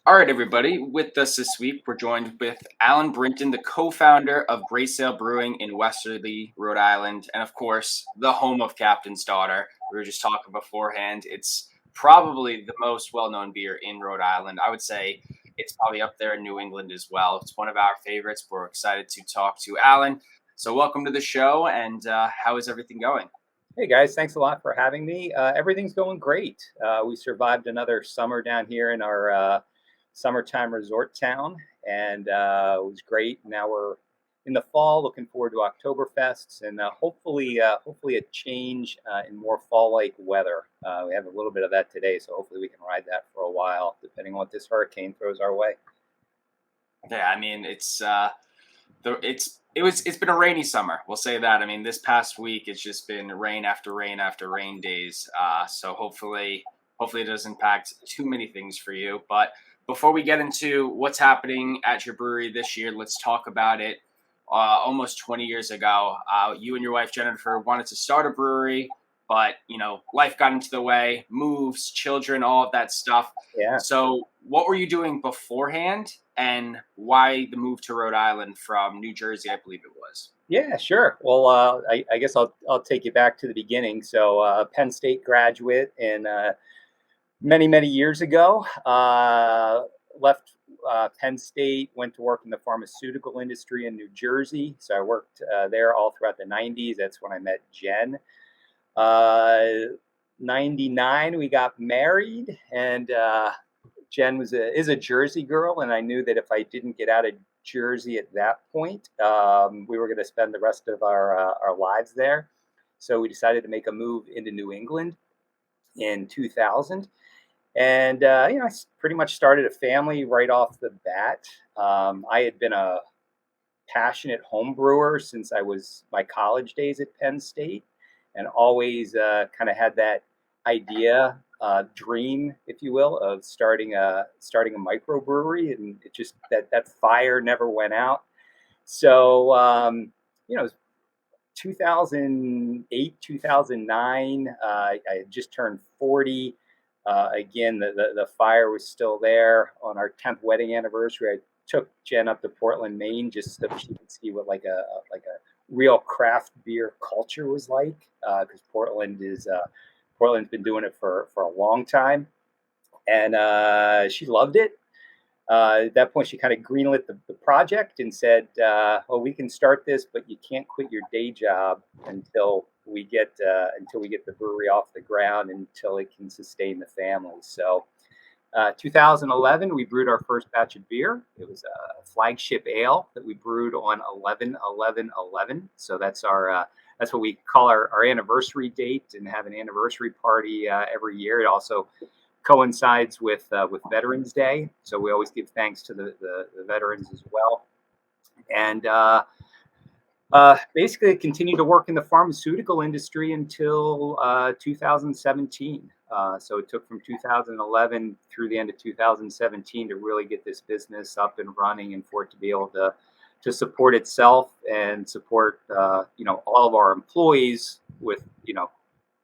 All right, everybody. With us this week, we're joined with Alan Brinton, the co-founder of Great Sale Brewing in Westerly, Rhode Island, and of course, the home of Captain's Daughter. We were just talking beforehand. It's probably the most well-known beer in Rhode Island. I would say it's probably up there in New England as well. It's one of our favorites. We're excited to talk to Alan. So, welcome to the show. And how is everything going? Hey guys, thanks a lot for having me. Everything's going great. We survived another summer down here in our summertime resort town, and it was great. Now we're in the fall, looking forward to Oktoberfests and hopefully a change in more fall-like weather. We have a little bit of that today, so hopefully we can ride that for a while, depending on what this hurricane throws our way. Yeah, I mean it's been a rainy summer. We'll say that. I mean, this past week it's just been rain after rain after rain days. So hopefully it doesn't impact too many things for you. But before we get into what's happening at your brewery this year, let's talk about it. Almost 20 years ago, you and your wife Jennifer wanted to start a brewery, but life got into the way, moves, children, all of that stuff. Yeah. So, what were you doing beforehand, and why the move to Rhode Island from New Jersey? I believe it was. Yeah, sure. Well, I guess I'll take you back to the beginning. So, Penn State graduate, and many years ago, left Penn State, went to work in the pharmaceutical industry in New Jersey. So I worked there all throughout the 90s. That's when I met Jen. Uh, 99, we got married, and Jen is a Jersey girl, and I knew that if I didn't get out of Jersey at that point, we were going to spend the rest of our lives there. So we decided to make a move into New England in 2000. And I pretty much started a family right off the bat. I had been a passionate home brewer since I was my college days at Penn State, and always kind of had that idea, dream, if you will, of starting a microbrewery, and it just that fire never went out. So 2008, 2009, I had just turned 40. Again, the fire was still there. On our 10th wedding anniversary, I took Jen up to Portland, Maine, just so she could see what like a real craft beer culture was like. Because Portland's been doing it for a long time, and she loved it. At that point, she kind of greenlit the project and said, "Well, we can start this, but you can't quit your day job until we get the brewery off the ground, until it can sustain the family." So, 2011, we brewed our first batch of beer. It was a flagship ale that we brewed on 11/11/11. So that's what we call our anniversary date, and have an anniversary party every year. It also coincides with Veterans Day, so we always give thanks to the veterans as well. And basically continued to work in the pharmaceutical industry until 2017. So it took from 2011 through the end of 2017 to really get this business up and running, and for it to be able to support itself and support all of our employees, with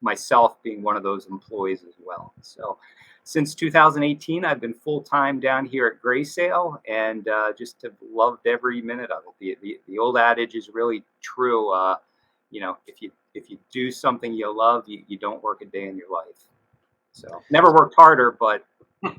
myself being one of those employees as well. So since 2018, I've been full-time down here at Gray Sale, and just have loved every minute of it. The old adage is really true. If you do something you love, you don't work a day in your life. So never worked harder, but I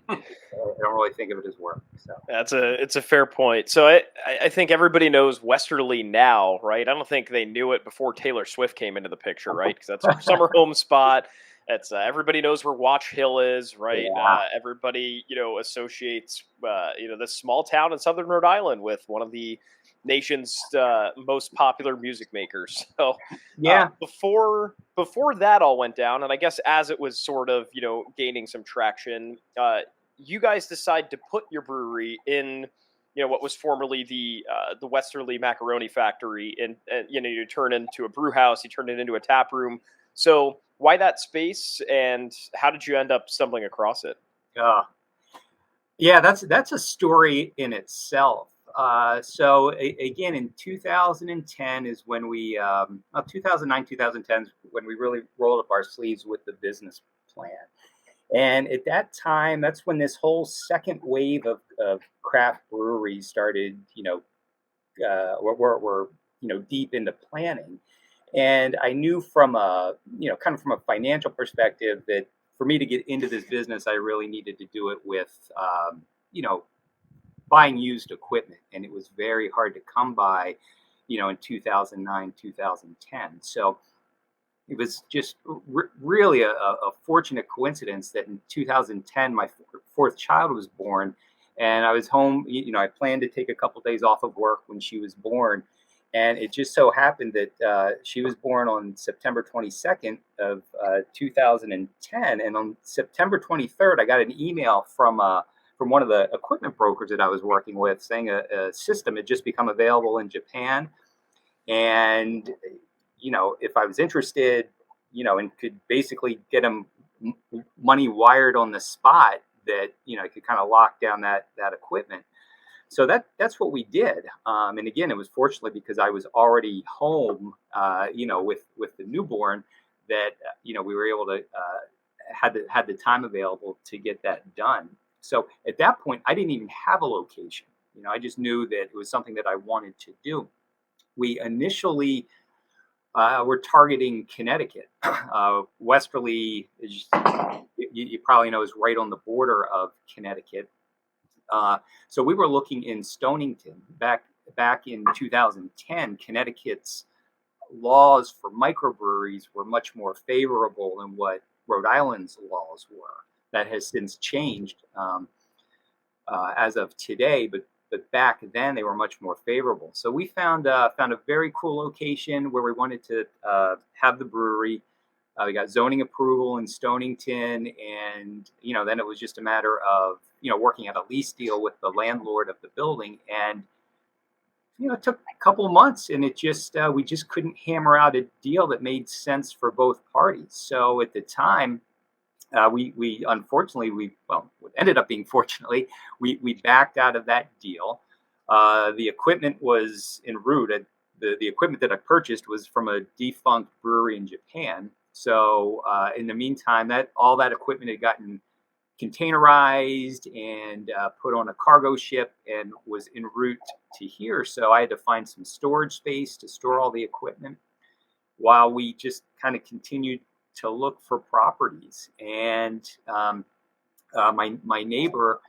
don't really think of it as work. So it's a fair point. So I think everybody knows Westerly now, right? I don't think they knew it before Taylor Swift came into the picture, right? Because that's our summer home spot. It's everybody knows where Watch Hill is, right? Yeah. Everybody associates this small town in southern Rhode Island with one of the nation's most popular music makers. So Yeah. before that all went down, and I guess as it was sort of gaining some traction, you guys decide to put your brewery in what was formerly the Westerly macaroni factory, and you turn into a brew house, you turn it into a tap room. So why that space, and how did you end up stumbling across it? Yeah, that's a story in itself. Again, in 2010 is when 2009, 2010 is when we really rolled up our sleeves with the business plan. And at that time, that's when this whole second wave of craft breweries started, we're deep into planning. And I knew from a, kind of from a financial perspective that for me to get into this business, I really needed to do it with, you know, buying used equipment. And it was very hard to come by, in 2009, 2010. So it was just really a fortunate coincidence that in 2010, my fourth child was born. And I was home, I planned to take a couple days off of work when she was born. And it just so happened that she was born on September 22nd of 2010. And on September 23rd, I got an email from one of the equipment brokers that I was working with saying a system had just become available in Japan. And, if I was interested, and could basically get them money wired on the spot, that, I could kind of lock down that equipment. So that's what we did. And again, it was fortunately because I was already home, with the newborn, that, we were able to, had the time available to get that done. So at that point, I didn't even have a location. I just knew that it was something that I wanted to do. We initially were targeting Connecticut. Westerly, you probably know, is right on the border of Connecticut. So we were looking in Stonington. Back in 2010, Connecticut's laws for microbreweries were much more favorable than what Rhode Island's laws were. That has since changed as of today, but back then they were much more favorable. So we found a very cool location where we wanted to have the brewery. We got zoning approval in Stonington, and then it was just a matter of working out a lease deal with the landlord of the building. And it took a couple of months, and it just we just couldn't hammer out a deal that made sense for both parties. So at the time, we unfortunately, what ended up being fortunately, we backed out of that deal. The equipment was en route. The equipment that I purchased was from a defunct brewery in Japan. So in the meantime, all that equipment had gotten containerized and put on a cargo ship and was en route to here. So I had to find some storage space to store all the equipment while we just kind of continued to look for properties. And my neighbor,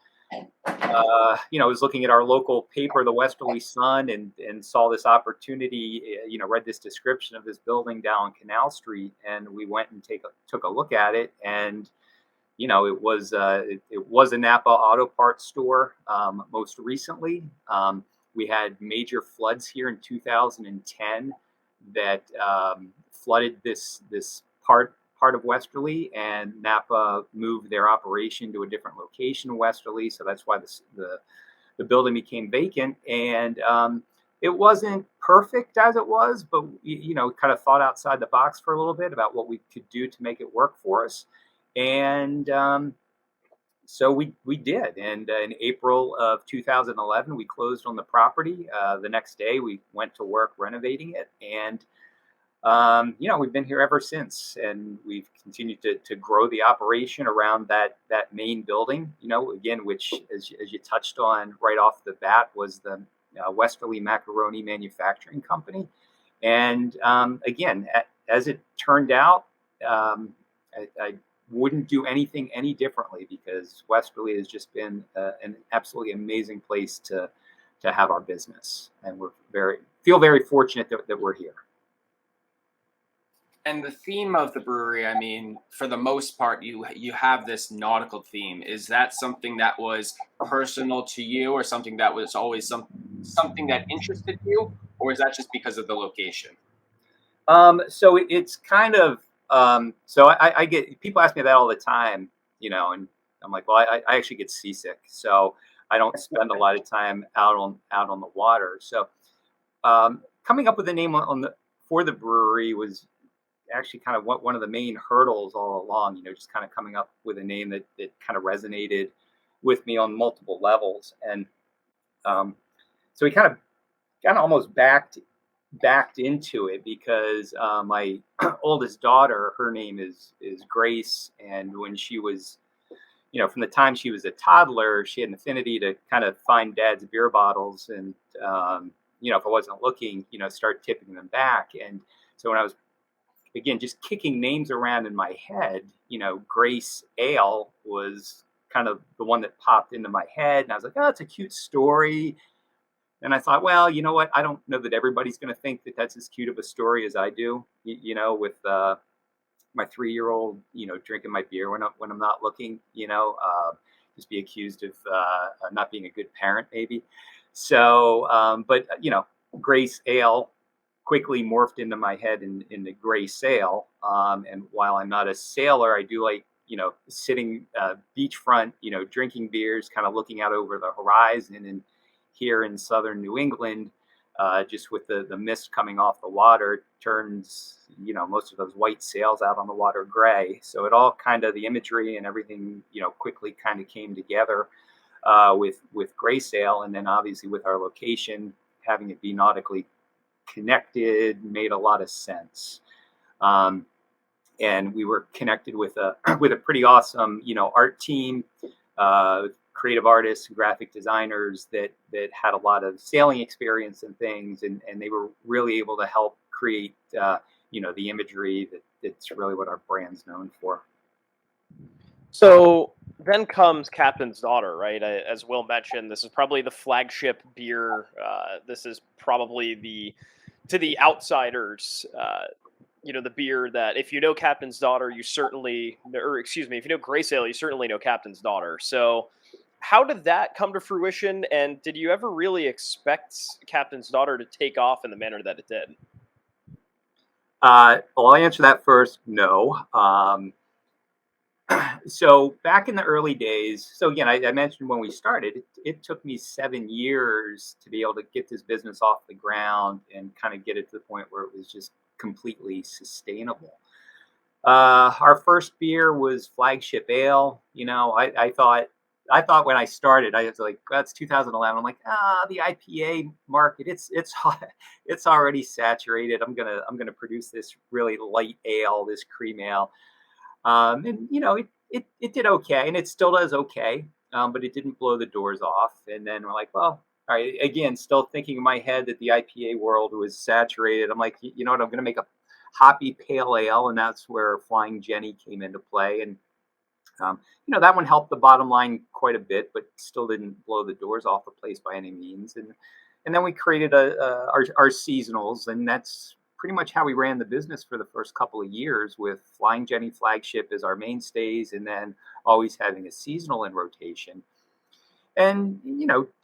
was looking at our local paper, the Westerly Sun, and saw this opportunity. Read this description of this building down Canal Street, and we went and took a look at it. And it was a Napa auto parts store. Most recently, we had major floods here in 2010 that flooded this part of Westerly, and Napa moved their operation to a different location in Westerly. So that's why the building became vacant. And it wasn't perfect as it was, but kind of thought outside the box for a little bit about what we could do to make it work for us. And so we did. And in April of 2011, we closed on the property. The next day, we went to work renovating it. And we've been here ever since, and we've continued to grow the operation around that main building, again, which, as you touched on right off the bat, was the Westerly Macaroni Manufacturing Company. And again, as it turned out, I wouldn't do anything any differently, because Westerly has just been an absolutely amazing place to have our business, and feel very fortunate that we're here. And the theme of the brewery, I mean, for the most part, you have this nautical theme. Is that something that was personal to you, or something that was always something that interested you, or is that just because of the location? So it's kind of so I get people ask me that all the time, and I'm like, well, I actually get seasick, so I don't spend a lot of time out on the water. So coming up with a name for the brewery was actually kind of one of the main hurdles all along, just kind of coming up with a name that kind of resonated with me on multiple levels. And so we kind of almost backed into it, because my oldest daughter, her name is Grace. And when she was from the time she was a toddler, she had an affinity to kind of find dad's beer bottles and, if I wasn't looking, start tipping them back. And so when I was, again, just kicking names around in my head, Grace Ale was kind of the one that popped into my head. And I was like, oh, it's a cute story. And I thought, well, you know what? I don't know that everybody's going to think that that's as cute of a story as I do, with my 3-year-old, drinking my beer when I'm not looking, just be accused of not being a good parent, maybe. So, but, Grace Ale quickly morphed into my head in the gray sail. And while I'm not a sailor, I do like, sitting beachfront, drinking beers, kind of looking out over the horizon. And here in southern New England, just with the mist coming off the water, turns, most of those white sails out on the water gray. So it all kind of, the imagery and everything, quickly kind of came together with gray sail. And then obviously with our location, having it be nautically connected made a lot of sense. And we were connected with a pretty awesome, art team, creative artists, graphic designers that had a lot of sailing experience and things, and they were really able to help create, the imagery that's really what our brand's known for. So then comes Captain's Daughter, right? As Will mentioned, this is probably the flagship beer. This is probably to the outsiders, the beer that if you know Captain's Daughter, if you know Gray Sail, you certainly know Captain's Daughter. So how did that come to fruition? And did you ever really expect Captain's Daughter to take off in the manner that it did? Well, I'll answer that first. No. So back in the early days, so again, I mentioned when we started, it took me 7 years to be able to get this business off the ground and kind of get it to the point where it was just completely sustainable. Our first beer was Flagship Ale. I thought when I started, I was like, that's 2011. I'm like, the IPA market, it's already saturated. I'm gonna produce this really light ale, this cream ale. And it did okay, and it still does okay, but it didn't blow the doors off. And then we're like, well, all right, again, still thinking in my head that the IPA world was saturated. I'm like, you know what, I'm going to make a hoppy pale ale, and that's where Flying Jenny came into play. And that one helped the bottom line quite a bit, but still didn't blow the doors off the place by any means. And then we created our seasonals, and that's pretty much how we ran the business for the first couple of years, with Flying Jenny Flagship as our mainstays, and then always having a seasonal in rotation. And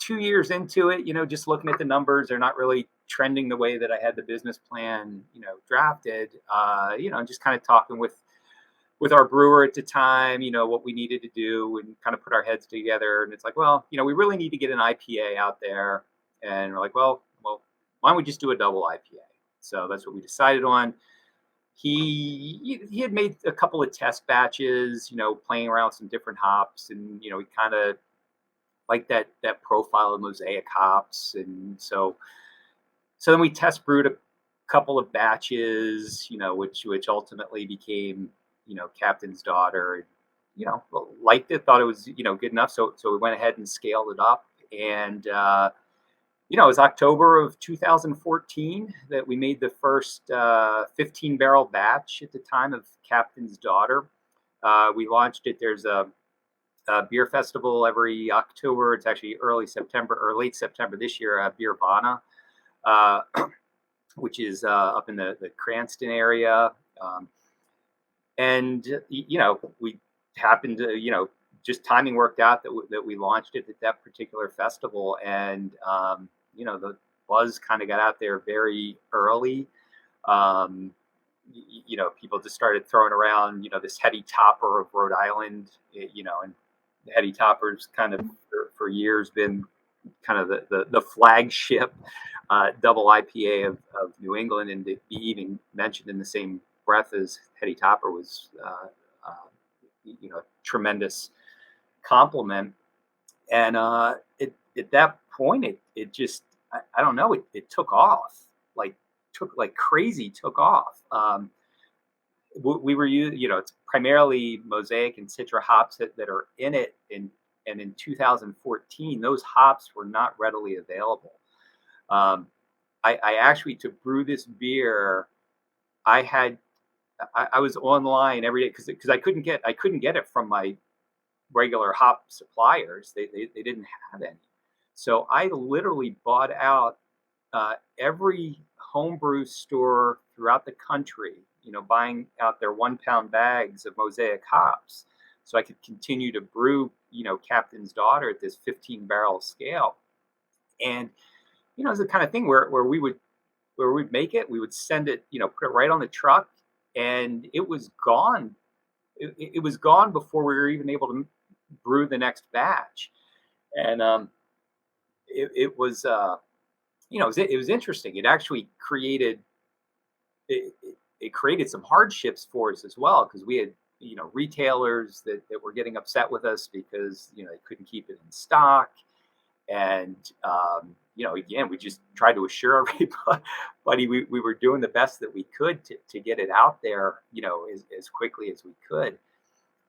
2 years into it, just looking at the numbers, they're not really trending the way that I had the business plan, drafted. Just kind of talking with our brewer at the time, what we needed to do, and kind of put our heads together. And it's like, well, we really need to get an IPA out there. And we're like, well, why don't we just do a double IPA? So that's what we decided on. He had made a couple of test batches, playing around with some different hops, and we kind of like that profile of Mosaic hops. And so then we test brewed a couple of batches, which ultimately became Captain's Daughter. Liked it, thought it was good enough, so we went ahead and scaled it up. And it was October of 2014 that we made the first 15-barrel batch at the time of Captain's Daughter. We launched it. There's a beer festival every October. It's actually early September or late September this year, Beervana, which is up in the Cranston area. And we happened to, just timing worked out that we launched it at that particular festival. And, the buzz kind of got out there very early. People just started throwing around, this heady topper of Rhode Island, and the heady topper's kind of for years been kind of the flagship double IPA of New England. And to be even mentioned in the same breath as heady topper was, tremendous compliment. And at that point, it just, I don't know, it took off, took off. we were using, it's primarily Mosaic and Citra hops that are in it. And in 2014, those hops were not readily available. I actually, to brew this beer, I was online every day because I couldn't get it from my regular hop suppliers. They didn't have any. So I literally bought out every homebrew store throughout the country, buying out their 1 pound bags of Mosaic hops so I could continue to brew, Captain's Daughter at this 15 barrel scale. And, it's the kind of thing where we'd make it, we would send it, put it right on the truck, and it was gone. It was gone before we were even able to brew the next batch. And it was it was interesting. It actually created it created some hardships for us as well, because we had retailers that were getting upset with us because they couldn't keep it in stock. And again, we just tried to assure everybody we were doing the best that we could to get it out there as quickly as we could.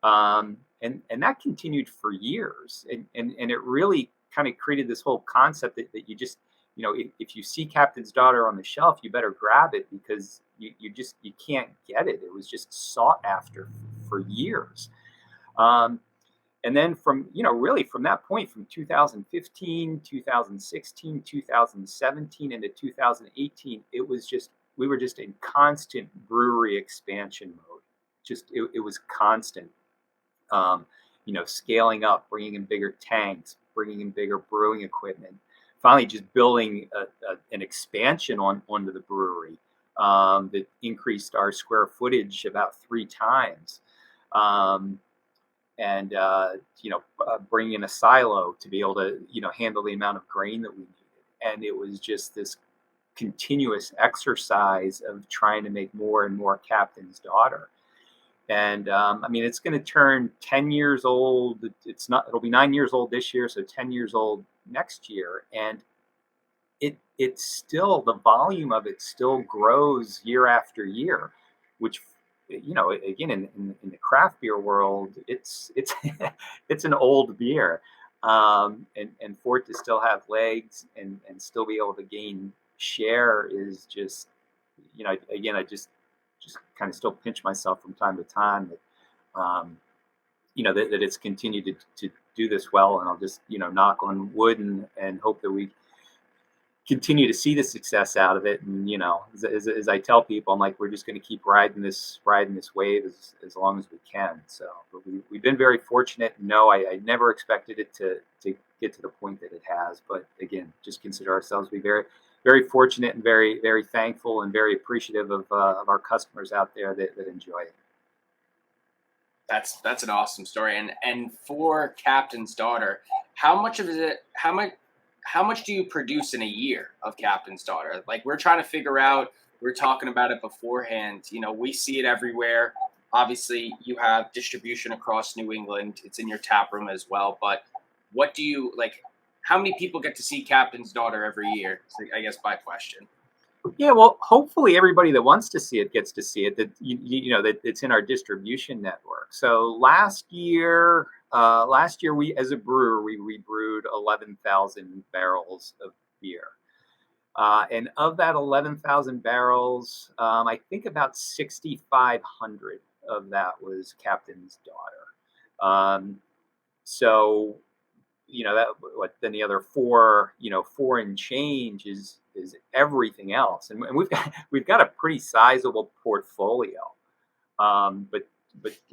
And that continued for years, and it really kind of created this whole concept that you just, if you see Captain's Daughter on the shelf, you better grab it, because you can't get it. It was just sought after for years. And then from that point, from 2015, 2016, 2017 into 2018, we were just in constant brewery expansion mode. It was constant. Scaling up, bringing in bigger tanks, bringing in bigger brewing equipment, finally just building an expansion onto the brewery that increased our square footage about 3 times. Bringing in a silo to be able to, handle the amount of grain that we needed. And it was just this continuous exercise of trying to make more and more Captain's Daughter. And it's going to turn 10 years old. It'll be 9 years old this year, so 10 years old next year. And it's still, the volume of it still grows year after year, which, again, in the craft beer world, it's it's an old beer. And for it to still have legs and still be able to gain share is just, again, I just kind of still pinch myself from time to time that, that it's continued to do this well. And I'll just, knock on wood and hope that we continue to see the success out of it. And, as I tell people, I'm like, we're just going to keep riding this wave as long as we can. So but we've been very fortunate. No, I never expected it to get to the point that it has. But again, just consider ourselves to be very, very fortunate and very, very thankful and very appreciative of our customers out there that enjoy it. That's an awesome story. And for Captain's Daughter, how much do you produce in a year of Captain's Daughter? Like, we're trying to figure out, we were talking about it beforehand. We see it everywhere. Obviously, you have distribution across New England. It's in your tap room as well. But what do you, like, how many people get to see Captain's Daughter every year? So I guess my question. Yeah, well, hopefully everybody that wants to see it gets to see it. That that it's in our distribution network. So last year we, as a brewery, we brewed 11,000 barrels of beer, and of that 11,000 barrels, I think about 6,500 of that was Captain's Daughter. So then the other 4 and change is everything else, and we've got a pretty sizable portfolio. But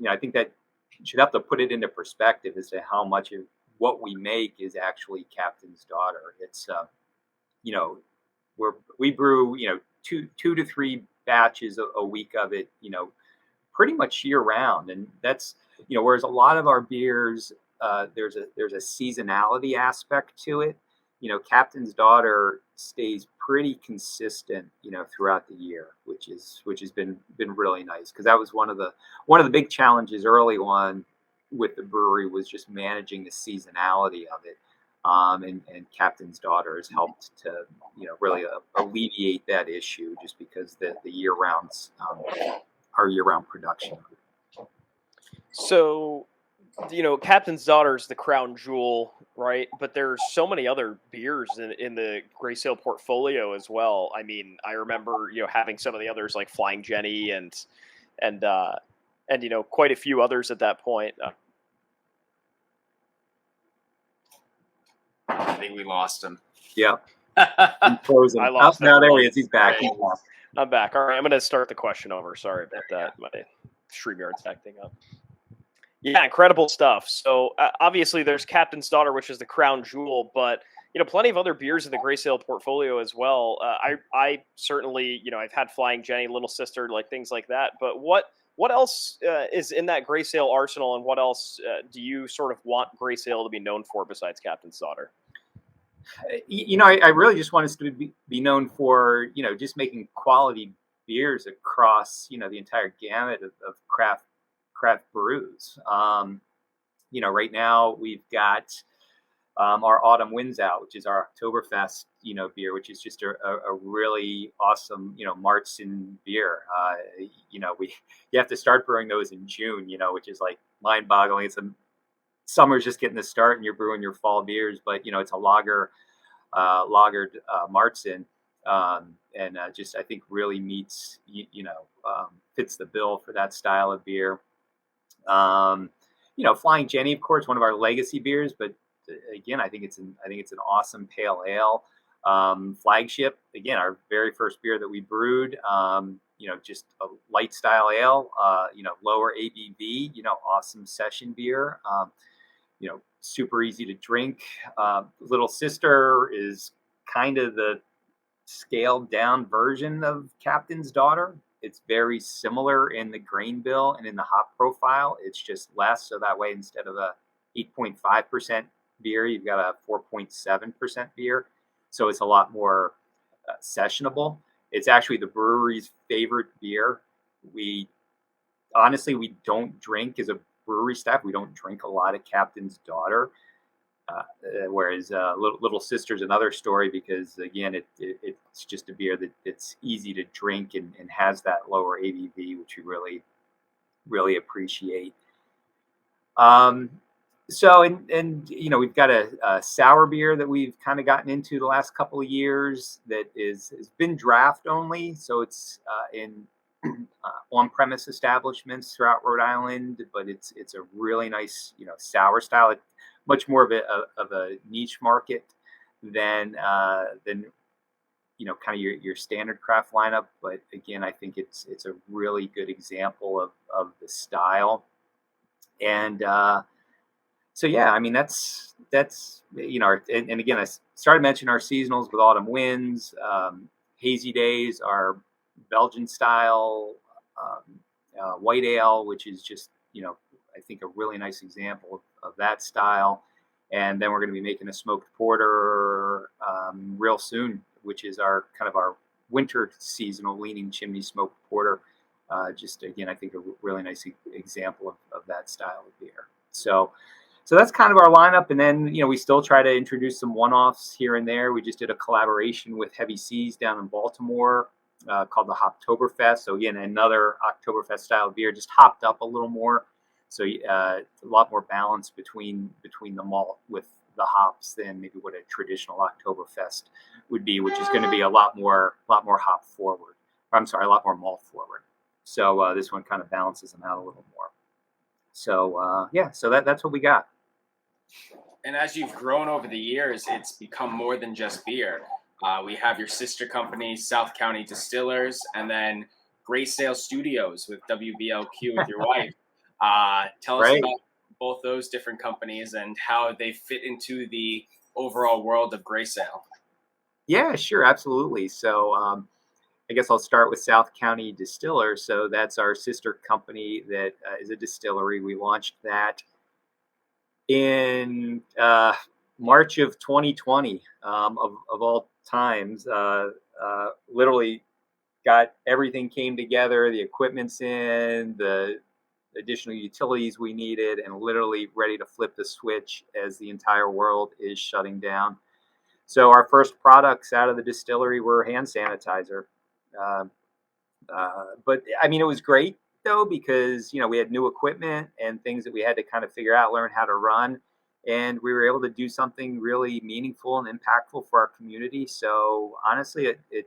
I think that you should have to put it into perspective as to how much of what we make is actually Captain's Daughter. It's we brew 2 to 3 batches a week of it, pretty much year round, and that's whereas a lot of our beers, there's a seasonality aspect to it. Captain's Daughter stays pretty consistent, throughout the year, which has been really nice, because that was one of the big challenges early on with the brewery, was just managing the seasonality of it. And Captain's Daughter has helped to really alleviate that issue, just because the year round our year-round production. So, Captain's Daughter is the crown jewel, right? But there's so many other beers in the Gray Sail portfolio as well. I mean, I remember having some of the others like Flying Jenny and quite a few others at that point. I think we lost him. Yeah. Frozen. I lost now there everyone. he is. He's back. Great. I'm back. All right, I'm going to start the question over. Sorry about that. My StreamYard's acting up. Yeah, incredible stuff. So obviously there's Captain's Daughter, which is the crown jewel, but plenty of other beers in the Gray Sail portfolio as well. I certainly, I've had Flying Jenny, Little Sister, like things like that. But what else is in that Gray Sail arsenal, and what else do you sort of want Gray Sail to be known for besides Captain's Daughter? I really just want us to be known for, just making quality beers across, the entire gamut of craft brews. Right now we've got our Autumn Winds out, which is our Oktoberfest, beer, which is just a really awesome, Marzen beer. You have to start brewing those in June, which is like mind boggling. Summer's just getting the start and you're brewing your fall beers, but it's a lagered Marzen, and just I think really meets fits the bill for that style of beer. Flying Jenny, of course, one of our legacy beers, but again, I think it's an awesome pale ale. Flagship, again, our very first beer that we brewed. Just a light style ale. Lower ABV. Awesome session beer. Super easy to drink. Little Sister is kind of the scaled down version of Captain's Daughter. It's very similar in the grain bill and in the hop profile. It's just less, so that way instead of a 8.5% beer, you've got a 4.7% beer. So it's a lot more sessionable. It's actually the brewery's favorite beer. We don't drink as a brewery staff. We don't drink a lot of Captain's Daughter. Whereas Little Sister's another story because, again, it's just a beer it's easy to drink and has that lower ABV, which we really, really appreciate. We've got a sour beer that we've kind of gotten into the last couple of years that has been draft only. So it's in on-premise establishments throughout Rhode Island, but it's a really nice, sour style. It's much more of a niche market than kind of your standard craft lineup. But again, I think it's a really good example of the style. And so yeah, I mean that's and again, I started mentioning our seasonals with Autumn Winds, Hazy Days, our Belgian style white ale, which is just I think a really nice example of that style. And then we're going to be making a smoked porter real soon, which is our winter seasonal leaning chimney smoked porter. Just again, I think a really nice example of that style of beer. So that's kind of our lineup. And then, we still try to introduce some one-offs here and there. We just did a collaboration with Heavy Seas down in Baltimore called the Hoptoberfest. So again, another Oktoberfest style beer, just hopped up a little more. So a lot more balance between the malt with the hops than maybe what a traditional Oktoberfest would be, which is going to be a lot more hop forward. I'm sorry, a lot more malt forward. So this one kind of balances them out a little more. So so that's what we got. And as you've grown over the years, it's become more than just beer. We have your sister company, South County Distillers, and then Gray Sail Studios with WBLQ with your wife. Tell us about both those different companies and how they fit into the overall world of Gray Sail. Yeah, sure, absolutely. So I guess I'll start with South County Distillers. So that's our sister company that is a distillery. We launched that in March of 2020, of all times. Literally got everything came together, the equipment's in, the additional utilities we needed, and literally ready to flip the switch as the entire world is shutting down. So our first products out of the distillery were hand sanitizer. But I mean, it was great. though, because, we had new equipment and things that we had to kind of figure out, learn how to run. And we were able to do something really meaningful and impactful for our community. So honestly, it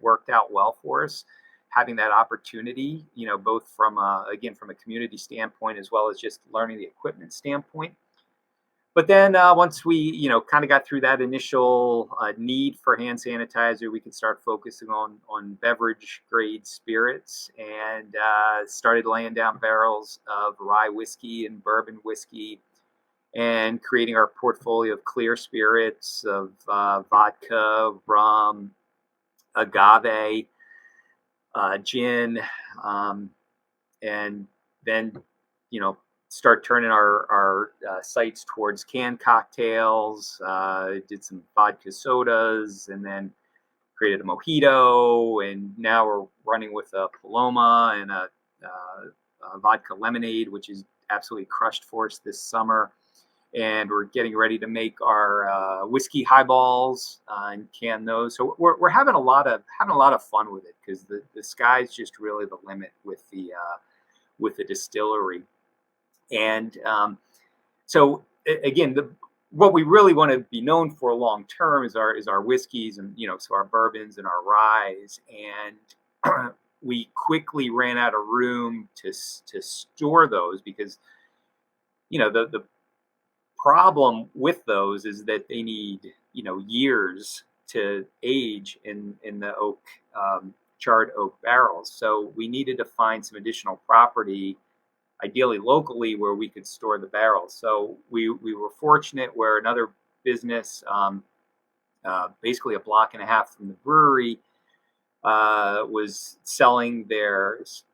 worked out well for us, having that opportunity, both from from a community standpoint, as well as just learning the equipment standpoint. But then once we, kind of got through that initial need for hand sanitizer, we could start focusing on beverage grade spirits, and started laying down barrels of rye whiskey and bourbon whiskey, and creating our portfolio of clear spirits, of vodka, rum, agave, gin, and then, start turning our sights towards canned cocktails, did some vodka sodas, and then created a mojito, and now we're running with a Paloma and a vodka lemonade, which is absolutely crushed for us this summer. And we're getting ready to make our whiskey highballs and can those. So we're having a lot of fun with it, because the sky's just really the limit with the distillery. And so again, what we really want to be known for long term is our whiskeys, and so our bourbons and our ryes. And we quickly ran out of room to store those, because the problem with those is that they need years to age in the oak, charred oak barrels. So we needed to find some additional property, ideally locally, where we could store the barrels. So we were fortunate where another business, basically a block and a half from the brewery, was selling theirs.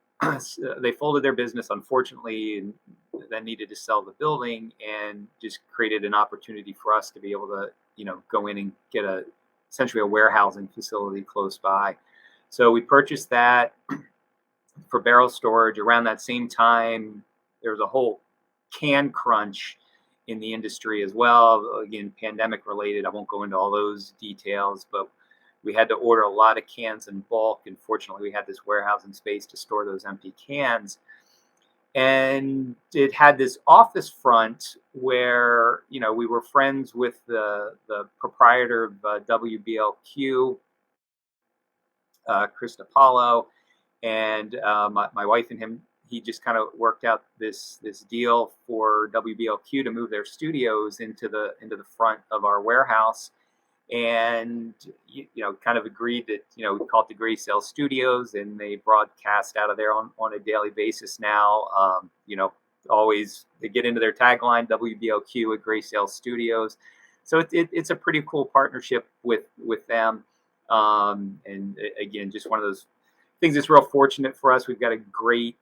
They folded their business, unfortunately, and then needed to sell the building, and just created an opportunity for us to be able to, go in and get essentially a warehousing facility close by. So we purchased that for barrel storage. Around that same time, there was a whole can crunch in the industry as well. Again, pandemic related. I won't go into all those details, but we had to order a lot of cans in bulk. And fortunately, we had this warehousing space to store those empty cans. And it had this office front where, we were friends with the proprietor of WBLQ, Chris DiPaolo, and my wife and him. He just kind of worked out this deal for WBLQ to move their studios into the front of our warehouse, and kind of agreed that we call it the Gray Sail Studios, and they broadcast out of there on a daily basis now. Always they get into their tagline, WBLQ at Gray Sail Studios. So it's a pretty cool partnership with them. And again, just one of those things that's real fortunate for us. We've got a great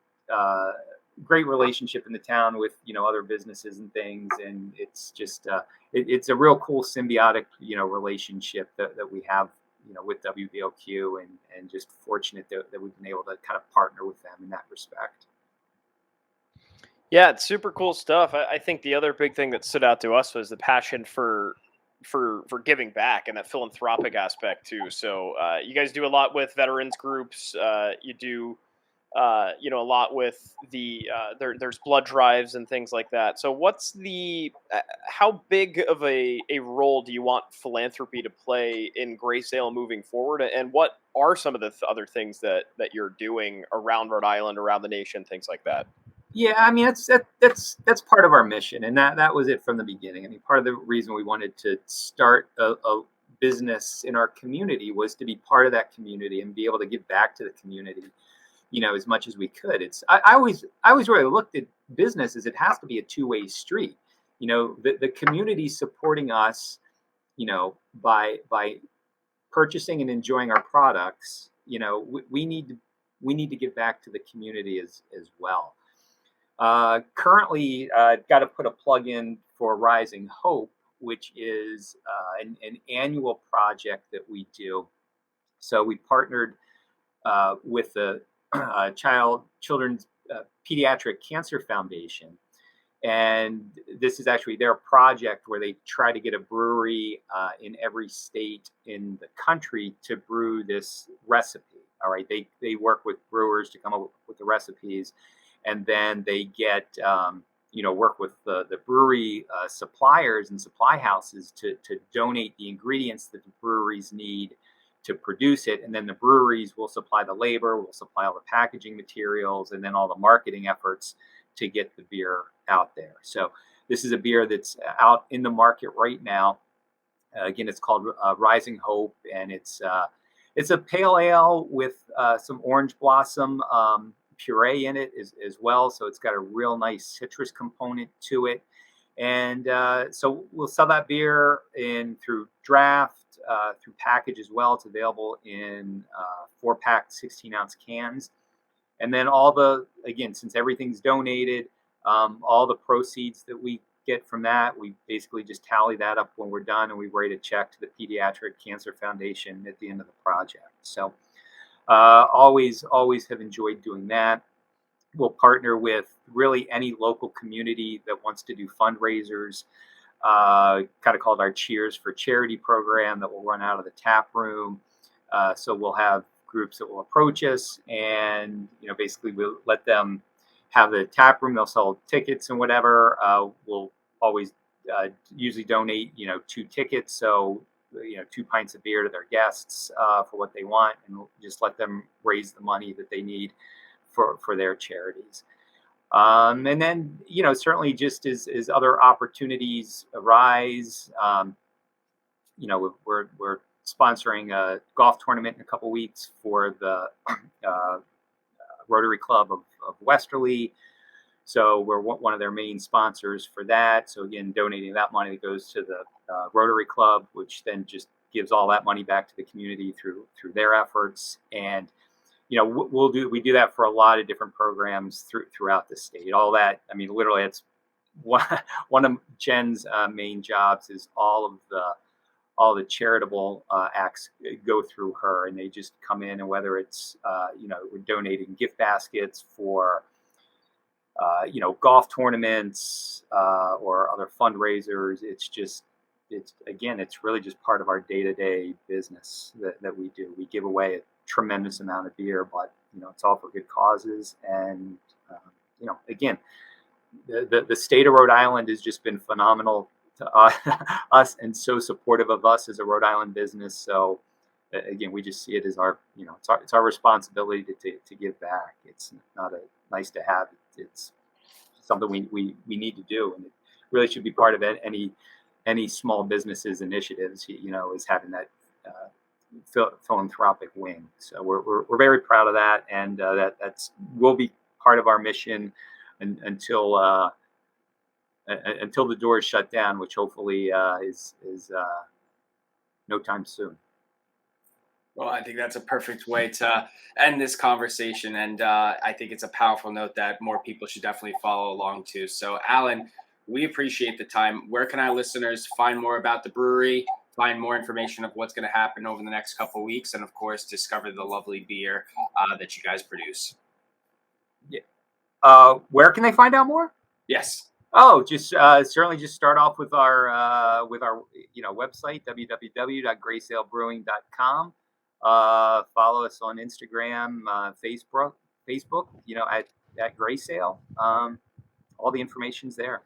relationship in the town with other businesses and things, and it's just it's a real cool symbiotic relationship that we have with WBLQ, and just fortunate that we've been able to kind of partner with them in that respect. Yeah, it's super cool stuff. I think the other big thing that stood out to us was the passion for giving back, and that philanthropic aspect too. So you guys do a lot with veterans groups. You do a lot with there's blood drives and things like that. So what's how big of a role do you want philanthropy to play in Gray Sail moving forward? And what are some of the other things that you're doing around Rhode Island, around the nation, things like that? Yeah, I mean that's part of our mission, and that was it from the beginning. I mean, part of the reason we wanted to start a business in our community was to be part of that community and be able to give back to the community, as much as we could. I always really looked at business as it has to be a two-way street. The community supporting us, by purchasing and enjoying our products. We need to give back to the community as well. Currently, I've got to put a plug in for Rising Hope, which is an annual project that we do. So we partnered with the Children's Pediatric Cancer Foundation, and this is actually their project where they try to get a brewery in every state in the country to brew this recipe. All right, they work with brewers to come up with the recipes, and then they get work with the brewery suppliers and supply houses to donate the ingredients that the breweries need to produce it, and then the breweries will supply the labor, will supply all the packaging materials, and then all the marketing efforts to get the beer out there. So this is a beer that's out in the market right now. Again, it's called Rising Hope, and it's a pale ale with some orange blossom puree in it as well. So it's got a real nice citrus component to it. And so we'll sell that beer through draft, through package as well. It's available in 4-pack 16-ounce cans. And then since everything's donated, all the proceeds that we get from that, we basically just tally that up when we're done, and we write a check to the Pediatric Cancer Foundation at the end of the project. So always have enjoyed doing that. We'll partner with really any local community that wants to do fundraisers, kind of called our Cheers for Charity program that will run out of the tap room. So we'll have groups that will approach us, and basically we'll let them have the tap room. They'll sell tickets and whatever. We'll always usually donate 2 tickets, so 2 pints of beer to their guests for what they want, and we'll just let them raise the money that they need for their charities. And then certainly just as other opportunities arise, we're sponsoring a golf tournament in a couple weeks for the Rotary Club of Westerly. So we're one of their main sponsors for that. So again, donating that money that goes to the Rotary Club, which then just gives all that money back to the community through their efforts. And we do that for a lot of different programs throughout the state. All that, I mean, literally, it's one of Jen's main jobs is all the charitable acts go through her, and they just come in, and whether it's we're donating gift baskets for golf tournaments or other fundraisers. It's really just part of our day-to-day business that we do. We give away a tremendous amount of beer, but it's all for good causes. And again, the state of Rhode Island has just been phenomenal to us and so supportive of us as a Rhode Island business. So again, we just see it as our it's our responsibility to give back. It's not a nice to have. It's something we need to do, and it really should be part of any small businesses initiatives. Is having that philanthropic wing. So we're very proud of that, and that's will be part of our mission until the doors shut down, which hopefully is no time soon. Well, I think that's a perfect way to end this conversation, and I think it's a powerful note that more people should definitely follow along to. So, Alan, we appreciate the time. Where can our listeners find more about the brewery, find more information of what's going to happen over the next couple of weeks, and of course, discover the lovely beer that you guys produce? Yeah. Where can they find out more? Yes. Oh, just certainly just start off with our website, www.graysalebrewing.com. Follow us on Instagram, Facebook, at Graysale. All the information's there.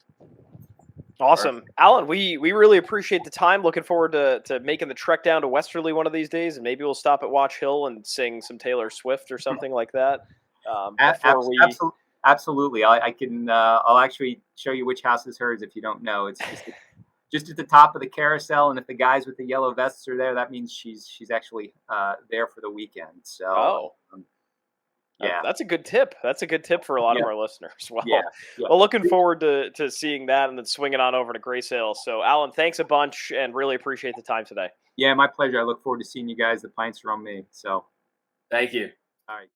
Awesome. Perfect. Alan, we really appreciate the time. Looking forward to making the trek down to Westerly one of these days, and maybe we'll stop at Watch Hill and sing some Taylor Swift or something like that. Absolutely. I can. I'll actually show you which house is hers if you don't know. It's just at the top of the carousel, and if the guys with the yellow vests are there, that means she's actually there for the weekend. So, yeah, that's a good tip. That's a good tip for a lot of our listeners. Well, yeah. Well, looking forward to seeing that and then swinging on over to Graysale. So, Alan, thanks a bunch, and really appreciate the time today. Yeah, my pleasure. I look forward to seeing you guys. The pints are on me. So, thank you. All right.